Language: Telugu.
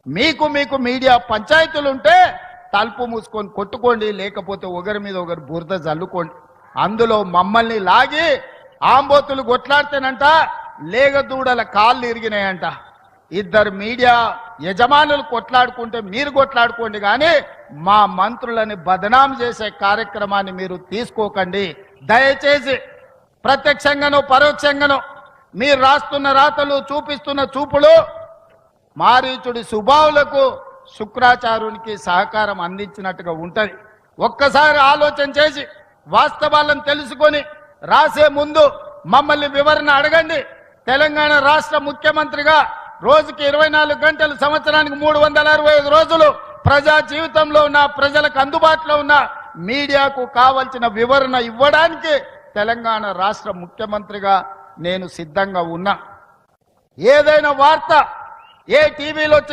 మీకు మీకు మీడియా పంచాయతీలు ఉంటే తలుపు మూసుకొని కొట్టుకోండి, లేకపోతే ఒకరి మీద ఒకరు బురద జల్లుకోండి. అందులో మమ్మల్ని లాగి ఆంబోతులు కొట్లాడితేనంట లేగదూడల కాళ్ళు ఇరిగినాయంట. ఇద్దరు మీడియా యజమానులు కొట్లాడుకుంటే మీరు కొట్లాడుకోండి, కానీ మా మంత్రులని బదనాం చేసే కార్యక్రమాన్ని మీరు తీసుకోకండి. దయచేసి ప్రత్యక్షంగానో పరోక్షంగానో మీరు రాస్తున్న రాతలు, చూపిస్తున్న చూపులు మారీచుడి సుబావులకు శుక్రాచార్యునికి సహకారం అందించినట్టుగా ఉంటది. ఒక్కసారి ఆలోచన చేసి వాస్తవాలను తెలుసుకొని రాసే ముందు మమ్మల్ని వివరణ అడగండి. తెలంగాణ రాష్ట్ర ముఖ్యమంత్రిగా రోజుకి 24 గంటలు, సంవత్సరానికి 365 రోజులు ప్రజా జీవితంలో ఉన్న ప్రజలకు అందుబాటులో ఉన్న మీడియాకు కావలసిన వివరణ ఇవ్వడానికి తెలంగాణ రాష్ట్ర ముఖ్యమంత్రిగా నేను సిద్ధంగా ఉన్నా. ఏదైనా వార్త ఏ టీవీలో వచ్చిన